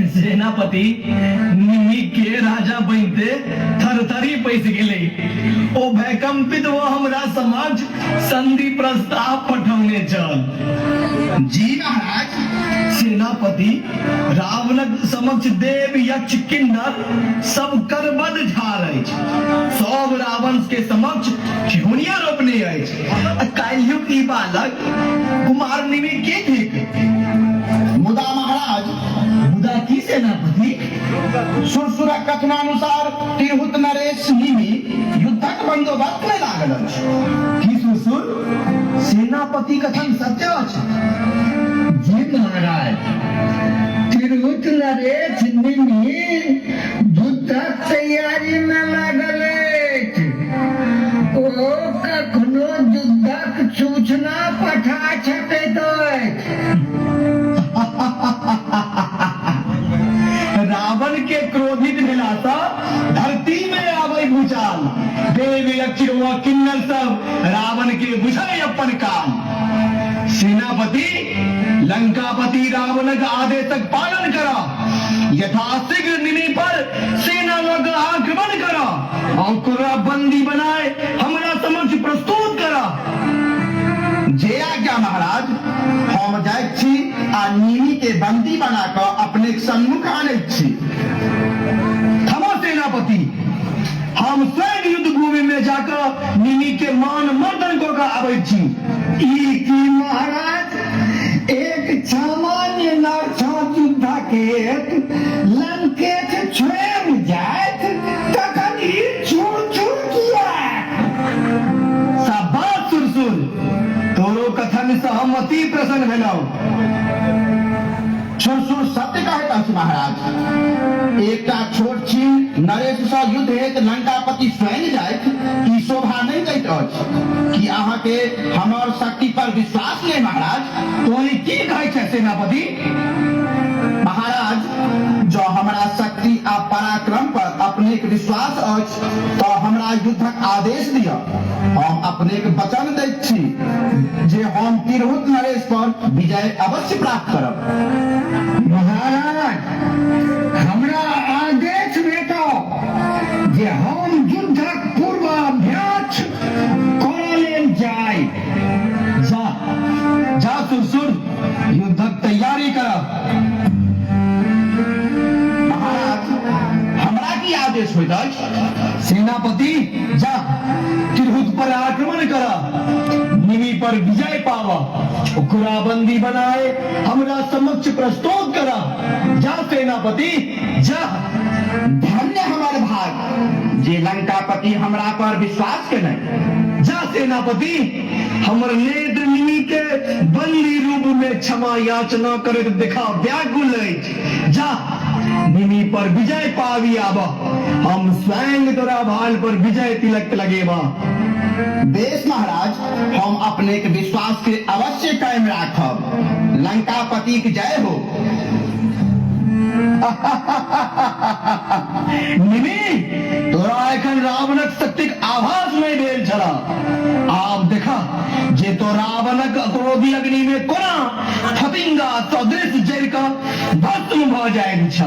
सेनापति निमी के राजा बनते थरथरी पैस गेले ओ भयकंपित वो हमरा समक्ष संधि प्रस्ताव पठौने चल। जी महाराज। सेनापति रावणक समक्ष देव यक्ष किन्नर सब करबद्ध ठाढ़ अछि, सब रावण के समक्ष ठिहुनिया रोपने अछि। काल्हियुक ई बालक कुमार निमि के थिक? मुदा महाराज, मुदा की सेनापति? सुरसुर कथनानुसार तिरहुत नरेश निमि युद्धक बंदोबस्त में लागल अछि। की सुरसुर? सेनापति कथन सत्य अछि? जी महाराज, तिरहुत नरेश निमि युद्धक तैयारी में लागल अछि। ओ कखनो युद्धक सूचना पठा सकैत अछि। रावण के क्रोधित भेलासा धरती में आवे भूचाल, देव यक्ष व किन्नर सब रावण के बुझाए अपन काम। सेनापति लंकापति रावणक आदेशक पालन करा, यथाशीघ्र निमि पर सेना लग आक्रमण करा, ओकरा बंदी बनाए हमरा समक्ष प्रस्तुत करा। जे आज्ञा महाराज, हम जाइत छी आ निमि के बंदी बना कऽ अपने सम्मुख आनैत छी। थमा सेनापति, हम स्वयं युद्ध भूमि में जाकर निमि के मान मर्दन को आबै छी। ई की महाराज, एक सामान्य नरछा युद्ध के लंकेश स्वयं जाइत तखन ई चूर-चूर किया? शाबाश सुरसुर, तोरो कथन से हम अति प्रसन्न भेलौ। सुरसुर सत्य कहैत अछि महाराज। एकटा छोट छीन नरेश सँ युद्ध हेतु लंकापति स्वयं जाइत ई शोभा नहीं दैत अछि। कि अहाँ के हमर शक्ति पर विश्वास नहीं महाराज? तोरी की कहै छै सेनापति? महाराज, जो हमरा शक्ति आ पराक्रम पर अपने के विश्वास अछि तो हमरा युद्धक आदेश दिअ। हम अपने के वचन दैत छी जे हम तिरहुत नरेश पर विजय अवश्य प्राप्त करब। महाराज, हमरा आदेश भेटो जे हम युद्धक पूर्वाभ्यास करऽ लेल जाय। जा जा सुरसुर, युद्धक तैयारी कर। महाराज, हमरा की आदेश होइत अछि? सेनापति जा तिरहुत पर आक्रमण कर, निमि पर विजय पावा, ओकरा बंदी बनाए हमरा समक्ष प्रस्तुत करा। जा सेनापति जा। धन्य हमर भाग जे लंकापति हमरा पर विश्वास केलनि। जा सेनापति, हमर नेत्र निमि के बंदी रूप में क्षमा याचना करैत देखा व्याकुल अछि। जा निमि पर विजय पावी आबा, हम स्वयं तोरा भाल पर विजय तिलक लगेबा। बेश महाराज, हम अपने के विश्वास के अवश्य कायम राखब। लंकापति की जय हो। निमि, तोरा एखन रावणक शक्तिक आभास नहीं भेल छला। आब देखा जे तो रावणक क्रोधी अग्नि में कोना फतिंगा सदृश जरि कऽ भस्म भऽ जाइत छ।